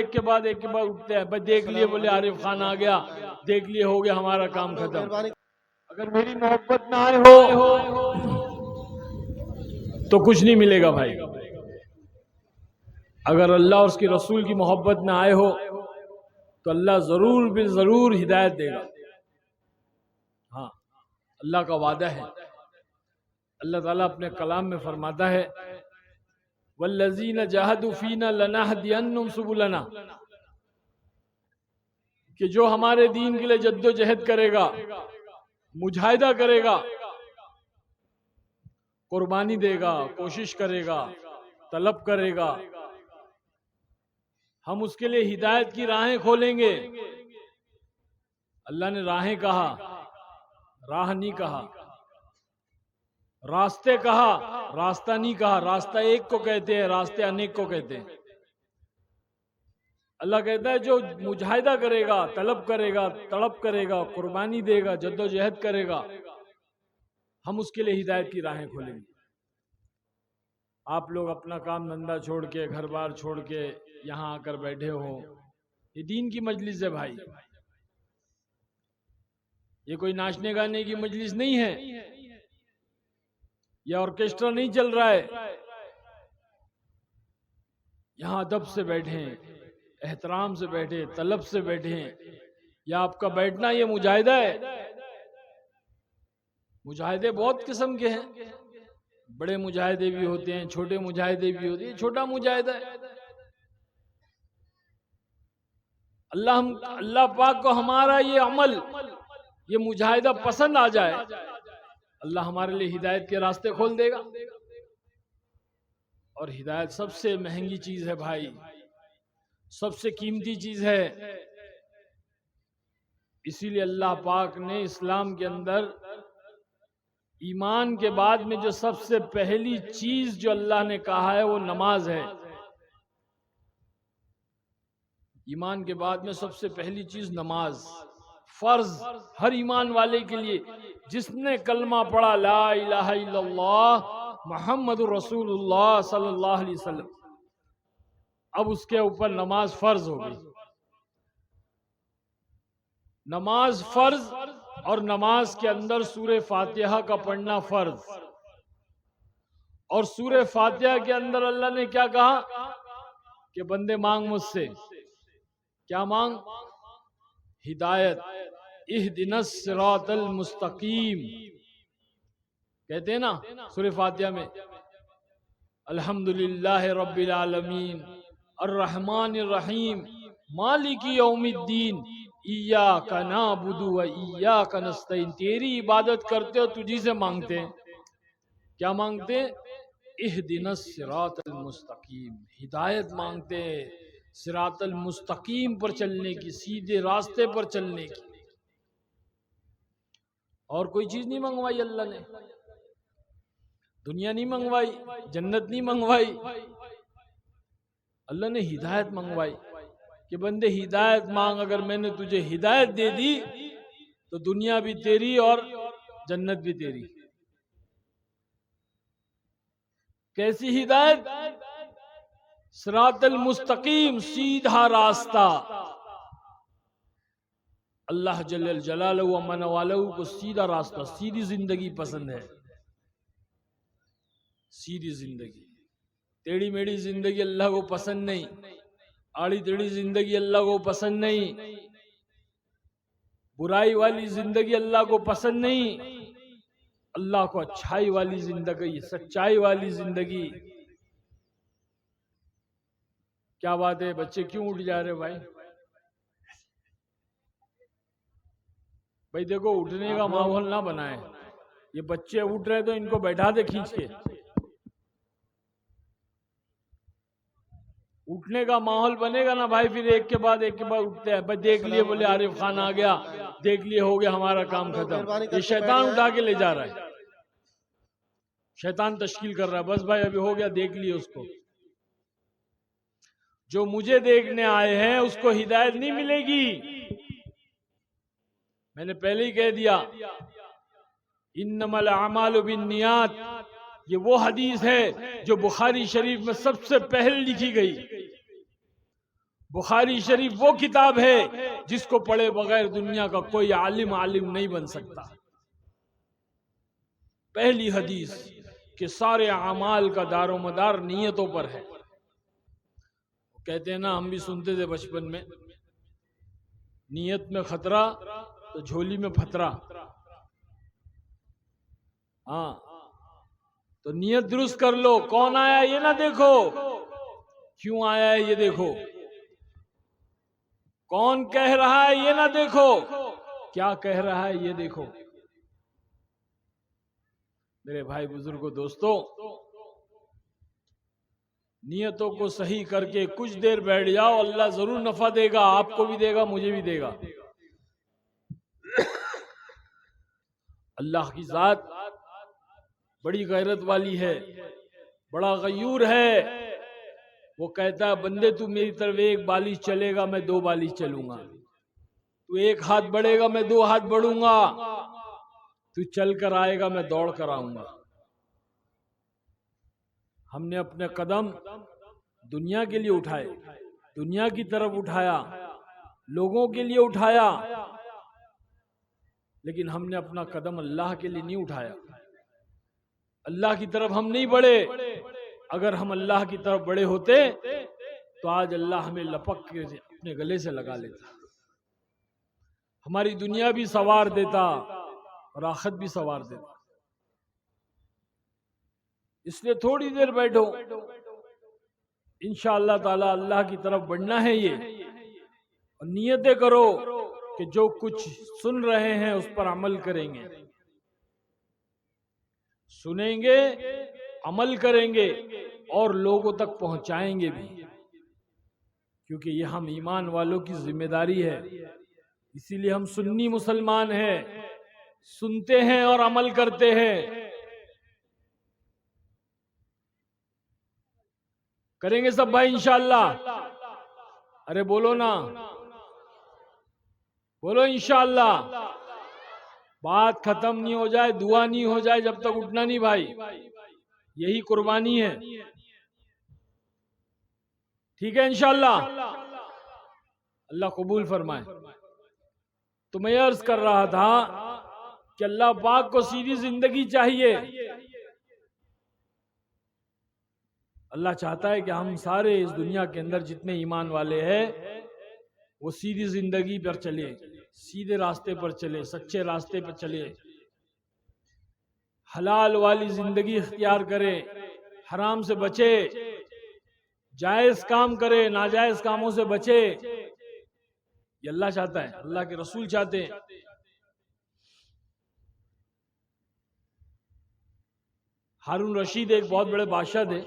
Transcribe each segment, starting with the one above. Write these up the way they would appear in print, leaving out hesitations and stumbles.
एक के बाद उठते हैं, बस देख लिए, बोले आरिफ खान आ गया, देख लिए, हो गया हमारा काम खत्म। अगर मेरी मोहब्बत ना आए हो तो कुछ नहीं मिलेगा भाई। अगर अल्लाह और उसके रसूल की मोहब्बत में आए हो तो अल्लाह जरूर भी जरूर हिदायत देगा। हाँ, अल्लाह का वादा है। अल्लाह ताला अपने कलाम में फरमाता है, वल्लज़ीना जाहदू फीना लनहदियन्नहुम सुबुलना, कि जो हमारे दीन के लिए जद्दोजहद करेगा, मुजाहिदा करेगा, कुर्बानी देगा, कोशिश करेगा, तलब करेगा, हम उसके लिए हिदायत की राहें खोलेंगे। अल्लाह ने राहें कहा, राह नहीं कहा, रास्ते कहा, रास्ता नहीं कहा। रास्ता एक को कहते हैं, रास्ते अनेक को कहते हैं। अल्लाह कहता है जो मुजाहिदा करेगा, तलब करेगा, तड़प करेगा, कुर्बानी देगा, जद्दोजहद करेगा, हम उसके लिए हिदायत की राहें खोलेंगे। आप लोग अपना काम धंधा छोड़ के, घर बार छोड़ के यहाँ आकर बैठे हो, ये दीन की मजलिस है भाई। ये कोई नाचने गाने की मजलिस नहीं है, यह ऑर्केस्ट्रा नहीं चल रहा है। यहाँ अदब से बैठे, एहतराम से बैठे, तलब से बैठे। या आपका बैठना ये मुजाहिदा है। मुजाहिदे बहुत किस्म के हैं, बड़े मुजाहिदे भी होते हैं, छोटे मुजाहिदे भी होते हैं। छोटा मुजाहिदा है। अल्लाह पाक को हमारा ये अमल, ये मुजाहिदा पसंद आ जाए, अल्लाह हमारे लिए हिदायत के रास्ते खोल देगा। और हिदायत सबसे महंगी चीज है भाई, सबसे कीमती चीज है। इसीलिए अल्लाह पाक ने इस्लाम के अंदर ईमान के बाद में जो सबसे पहली चीज जो अल्लाह ने कहा है वो नमाज है। ईमान के बाद में सबसे पहली चीज नमाज, फर्ज हर ईमान वाले के लिए। जिसने कलमा पढ़ा ला इलाहा इल्लल्लाह मुहम्मदुर रसूलुल्लाह सल्लल्लाहु अलैहि वसल्लम, अब उसके ऊपर नमाज फर्ज हो गई। नमाज फर्ज, और नमाज के अंदर सूरे फातिहा का पढ़ना फर्ज। और सूरे फातिहा के अंदर अल्लाह ने क्या कहा कि बंदे मांग मुझसे, क्या मांग? हिदायत। इहदिनस सिरातल मुस्तकीम कहते हैं ना सूरे फातिहा में, अल्हम्दुलिल्लाह रब्बिल आलमीन अर्रहमानिर रहीम मालिकी यौमिद्दीन इय्याका नअबुदु व इय्याका नस्तईन। तेरी इबादत करते हो, तुझी से मांगते हैं। क्या मांगते हैं? इहदिनस सिरातल मुस्तकीम, हिदायत मांगते हैं, सिरातल मुस्तकीम पर चलने की, सीधे रास्ते पर चलने की। और कोई चीज नहीं मंगवाई अल्लाह ने, दुनिया नहीं मंगवाई, जन्नत नहीं मंगवाई, अल्लाह ने हिदायत मंगवाई कि बंदे हिदायत मांग। अगर मैंने तुझे हिदायत दे दी तो दुनिया भी तेरी और जन्नत भी तेरी। कैसी हिदायत? सिरातल मुस्तकीम, सीधा रास्ता। अल्लाह जल्ल जलालहू व मन वालहू को सीधा रास्ता, सीधी जिंदगी पसंद है। सीधी जिंदगी, टेढ़ी मेढ़ी जिंदगी अल्लाह को पसंद नहीं, आड़ी टेढ़ी जिंदगी अल्लाह को पसंद नहीं, बुराई वाली जिंदगी अल्लाह को पसंद नहीं। अल्लाह को अच्छाई वाली जिंदगी, सच्चाई वाली जिंदगी। क्या बात है, बच्चे क्यों उठ जा रहे भाई? भाई देखो, उठने का माहौल ना बनाए। ये बच्चे उठ रहे तो इनको बैठा दे खींच के। उठने का माहौल बनेगा ना भाई, फिर एक के बाद उठते हैं। बस देख लिए, बोले आरिफ खान आ गया, देख लिए, हो गया हमारा काम खत्म। ये शैतान उठा के ले जा रहा है, शैतान तश्कील कर रहा है। बस भाई अभी हो गया, देख लिए उसको। जो मुझे देखने आए हैं उसको हिदायत नहीं मिलेगी। मैंने पहले ही कह दिया, इन्नमल अमालु बिन्नियात, ये वो हदीस है जो बुखारी शरीफ में सबसे पहले लिखी गई। बुखारी शरीफ वो किताब है जिसको पढ़े बगैर दुनिया का कोई आलिम नहीं बन सकता। पहली हदीस कि सारे अमाल का दारोमदार नियतों पर है। कहते हैं ना, हम भी सुनते थे बचपन में, नियत में खतरा तो झोली में फतरा। हाँ, तो नियत दुरुस्त कर लो। कौन आया ये ना देखो, क्यों आया है ये देखो, कौन कह रहा है ये ना देखो, क्या कह रहा है ये देखो। मेरे भाई बुजुर्गों, दोस्तों, नियतों को सही करके कुछ देर बैठ जाओ, अल्लाह जरूर नफा देगा, आपको भी देगा, मुझे भी देगा। अल्लाह की जात बड़ी गैरत वाली है, बड़ा गयूर है। वो कहता है, बंदे तू मेरी तरफ एक बालिश चलेगा, मैं दो बालिश चलूंगा। तू एक हाथ बढ़ेगा, मैं दो हाथ बढ़ूंगा। तू चल कर आएगा, मैं दौड़ कर आऊंगा। हमने अपने कदम दुनिया के लिए उठाए, दुनिया की तरफ उठाया, लोगों के लिए उठाया, लेकिन हमने अपना कदम अल्लाह के लिए नहीं उठाया। अल्लाह की तरफ हम नहीं बढ़े। अगर हम अल्लाह की तरफ बढ़े होते तो आज अल्लाह हमें लपक के अपने गले से लगा लेता, हमारी दुनिया भी सवार देता और आखिरत भी सवार देता। इसलिए थोड़ी देर बैठो, इंशाअल्लाह ताला अल्लाह की तरफ बढ़ना है ये, और नियतें करो कि जो कुछ सुन रहे हैं उस पर अमल करेंगे, सुनेंगे, अमल करेंगे और लोगों तक पहुंचाएंगे भी, क्योंकि ये हम ईमान वालों की जिम्मेदारी है। इसीलिए हम सुन्नी मुसलमान हैं, सुनते हैं और अमल करते हैं। करेंगे सब भाई इंशाअल्लाह। अरे बोलो ना, बोलो इंशाअल्लाह। बात खत्म नहीं हो जाए, दुआ नहीं हो जाए, जब तक उठना नहीं भाई। यही कुर्बानी है, ठीक है इंशाअल्लाह। अल्लाह कबूल फरमाए। तो मैं अर्ज कर रहा था कि अल्लाह पाक को सीधी जिंदगी चाहिए। अल्लाह चाहता है कि हम सारे इस दुनिया के अंदर जितने ईमान वाले हैं वो सीधी जिंदगी पर चले, सीधे रास्ते पर चले, सच्चे रास्ते पर चले, हलाल वाली जिंदगी इख्तियार करे, हराम से बचे, जायज काम करे, नाजायज कामों से बचे। ये अल्लाह चाहता है, अल्लाह के रसूल चाहते हैं। हारून रशीद एक बहुत बड़े बादशाह थे,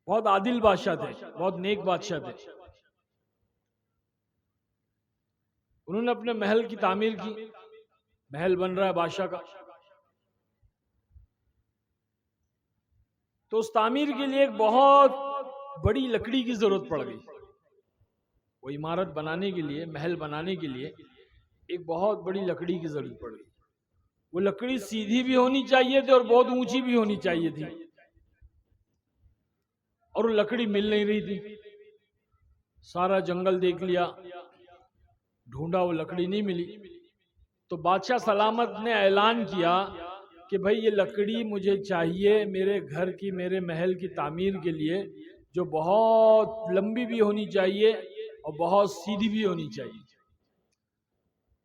बहुत आदिल बादशाह थे, बहुत नेक बादशाह थे। उन्होंने अपने महल की तामीर की, महल बन रहा है बादशाह का, तो उस तामीर के लिए एक बहुत बड़ी लकड़ी की जरूरत पड़ गई। वो इमारत बनाने के लिए, महल बनाने के लिए एक बहुत बड़ी लकड़ी की जरूरत पड़ गई। वो लकड़ी सीधी भी होनी चाहिए थी और बहुत ऊंची भी होनी चाहिए थी, और वो लकड़ी मिल नहीं रही थी। सारा जंगल देख लिया, ढूंढा, वो लकड़ी नहीं मिली। तो बादशाह सलामत ने ऐलान किया कि भाई ये लकड़ी मुझे चाहिए मेरे घर की, मेरे महल की तामीर के लिए, जो बहुत लंबी भी होनी चाहिए और बहुत सीधी भी होनी चाहिए।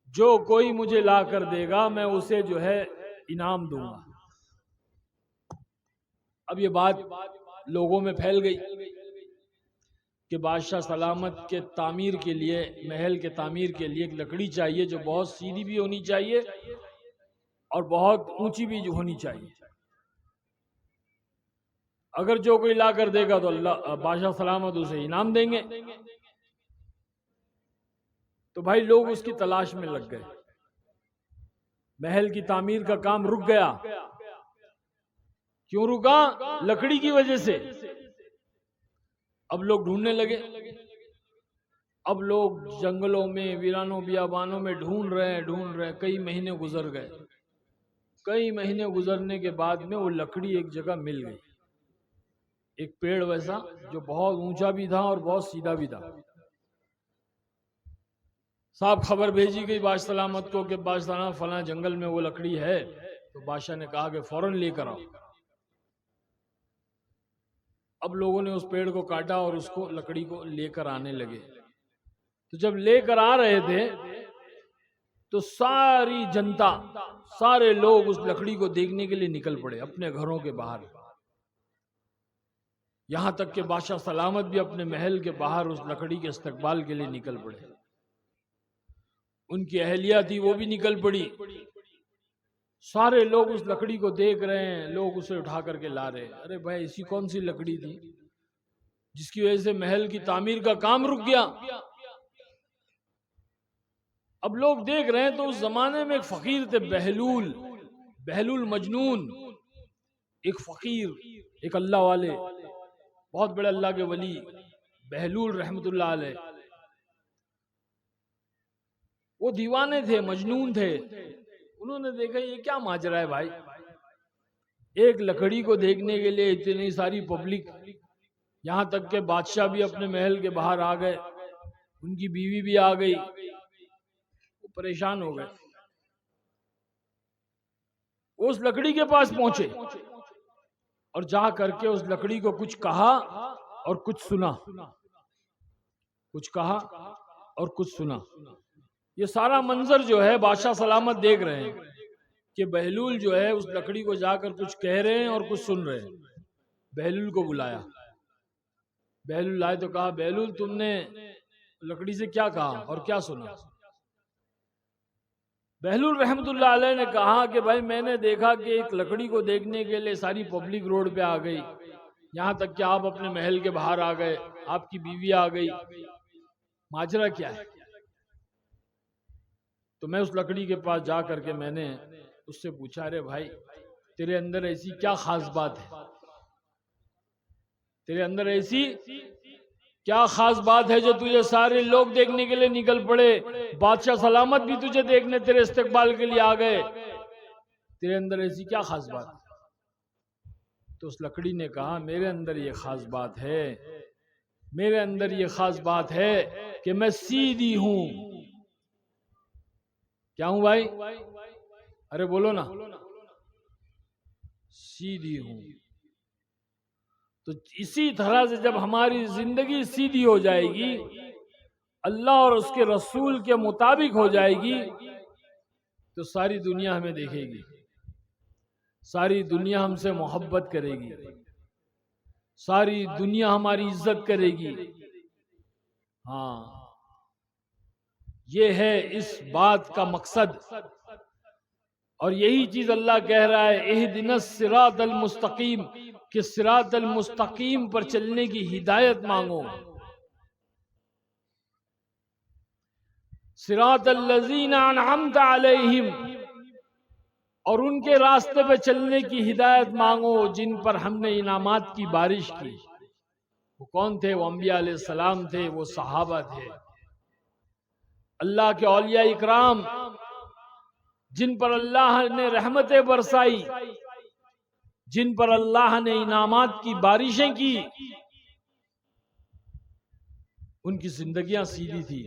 जो कोई मुझे ला कर देगा मैं उसे जो है इनाम दूंगा। अब ये बात लोगों में फैल गई कि बादशाह सलामत के तामीर के लिए, महल के तामीर के लिए एक लकड़ी चाहिए जो बहुत सीधी भी होनी चाहिए और बहुत ऊंची भी होनी चाहिए। अगर जो कोई ला कर देगा तो अल्लाह, बादशाह सलामत उसे इनाम देंगे। तो भाई लोग उसकी तलाश में लग गए। महल की तामीर का काम रुक गया। क्यों रुका? लकड़ी की वजह से। अब लोग ढूंढने लगे। अब लोग जंगलों में, वीरानों, बियाबानों में ढूंढ रहे हैं। कई महीने गुजर गए। कई महीने गुजरने के बाद में वो लकड़ी एक जगह मिल गई। एक पेड़ वैसा जो बहुत ऊंचा भी था और बहुत सीधा भी था। साहब खबर भेजी गई बादशाह सलामत को कि बादशाह फला जंगल में वो लकड़ी है। तो बादशाह ने कहा कि फौरन लेकर आओ। अब लोगों ने उस पेड़ को काटा और उसको लकड़ी को लेकर आने लगे। तो जब लेकर आ रहे थे तो सारी जनता, सारे लोग उस लकड़ी को देखने के लिए निकल पड़े अपने घरों के बाहर। यहां तक कि बादशाह सलामत भी अपने महल के बाहर उस लकड़ी के इस्तकबाल के लिए निकल पड़े। उनकी अहलिया थी वो भी निकल पड़ी। सारे लोग उस लकड़ी को देख रहे हैं, लोग उसे उठा करके ला रहे हैं। अरे भाई ऐसी कौन सी लकड़ी थी जिसकी वजह से महल की तामीर का काम रुक गया। अब लोग देख रहे हैं तो उस जमाने में एक फकीर थे बहलूल, बहलूल मजनून, एक फकीर, एक अल्लाह वाले, बहुत बड़े अल्लाह के वली बहलूल रहमतुल्लाह अलैह। वो दीवाने थे, मजनून थे। उन्होंने देखा ये क्या माजरा है भाई, एक लकड़ी को देखने के लिए इतनी सारी पब्लिक, यहां तक के बादशाह भी अपने महल के बाहर आ गए, उनकी बीवी भी आ गई। वो परेशान हो गए। वो उस लकड़ी के पास पहुंचे और जा करके उस लकड़ी को कुछ कहा और कुछ सुना, कुछ कहा और कुछ सुना। ये सारा मंजर जो है बादशाह सलामत देख रहे हैं कि बहलूल जो है उस लकड़ी को जाकर कुछ कह रहे हैं और कुछ सुन रहे हैं। बहलूल को बुलाया, बहलूल आए तो कहा बहलूल तुमने लकड़ी से क्या कहा और क्या सुना। बहलूल रहमतुल्लाह अलैह ने कहा कि भाई मैंने देखा कि एक लकड़ी को देखने के लिए सारी पब्लिक रोड पे आ गई, यहां तक कि आप अपने महल के बाहर आ गए, आपकी बीवी आ गई, माजरा क्या है। तो मैं उस लकड़ी के पास जा करके मैंने उससे पूछा, अरे भाई तेरे अंदर ऐसी क्या खास बात है, तेरे अंदर ऐसी क्या खास बात है जो तुझे सारे लोग देखने के लिए निकल पड़े, बादशाह सलामत भी तुझे देखने तेरे इस्तकबाल के लिए आ गए, तेरे अंदर ऐसी क्या खास बात। तो उस लकड़ी ने कहा मेरे अंदर ये खास बात है, मेरे अंदर ये खास बात है कि मैं सीधी हूं। क्या हूं भाई, अरे बोलो ना, सीधी हूं। तो इसी तरह से जब हमारी जिंदगी सीधी हो जाएगी, अल्लाह और उसके रसूल के मुताबिक हो जाएगी, तो सारी दुनिया हमें देखेगी, सारी दुनिया हमसे मोहब्बत करेगी, सारी दुनिया हमारी इज्जत करेगी। हाँ, ये है इस बात का मकसद। और यही चीज अल्लाह कह रहा है, इहदिनस सिरातल मुस्तकीम, कि सिरातल मुस्तकीम पर चलने की हिदायत मांगो। सिरातल लजीना अनअमता अलैहिम, और उनके रास्ते पे चलने की हिदायत मांगो जिन पर हमने इनामात की बारिश की। वो कौन थे, वो अंबिया अलैहिस्सलाम थे, वो सहाबा थे, अल्लाह के औलिया इकराम, जिन पर अल्लाह ने रहमतें बरसाई, जिन पर अल्लाह ने इनामात की बारिशें की, उनकी जिंदगियां सीधी थी,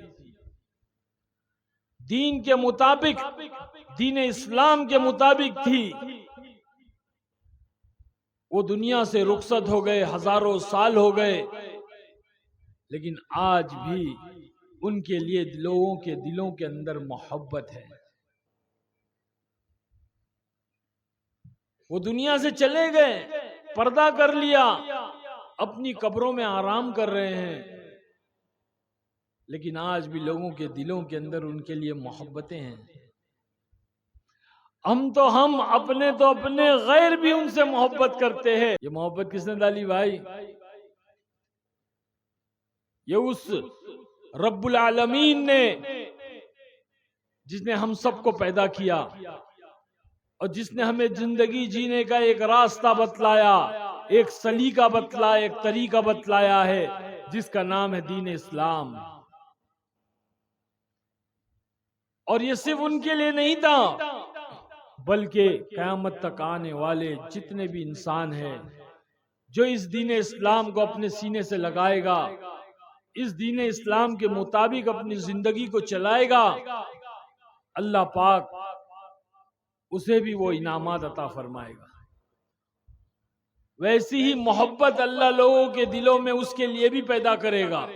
दीन के मुताबिक, दीन इस्लाम के मुताबिक थी। वो दुनिया से रुखसत हो गए, हजारों साल हो गए, लेकिन आज भी उनके लिए लोगों के दिलों के अंदर मोहब्बत है। वो दुनिया से चले गए, पर्दा कर लिया, अपनी कब्रों में आराम कर रहे हैं, लेकिन आज भी लोगों के दिलों के अंदर उनके लिए मोहब्बतें हैं। हम अपने गैर भी उनसे मोहब्बत करते हैं। ये मोहब्बत किसने डाली भाई, ये उस रब्बुल आलमीन ने, जिसने हम सबको पैदा किया और जिसने हमें जिंदगी जीने का एक रास्ता बतलाया, एक सलीका बतलाया, एक तरीका बतलाया है, जिसका नाम है दीन इस्लाम। और ये सिर्फ उनके लिए नहीं था, बल्कि क़यामत तक आने वाले जितने भी इंसान हैं, जो इस दीन इस्लाम को अपने सीने से लगाएगा, इस दीन इस्लाम के मुताबिक अपनी जिंदगी को चलाएगा, अल्लाह पाक उसे भी वो इनामात अता फरमाएगा। वैसी ही मोहब्बत अल्लाह लोगों के दिलों में उसके लिए भी पैदा करेगा।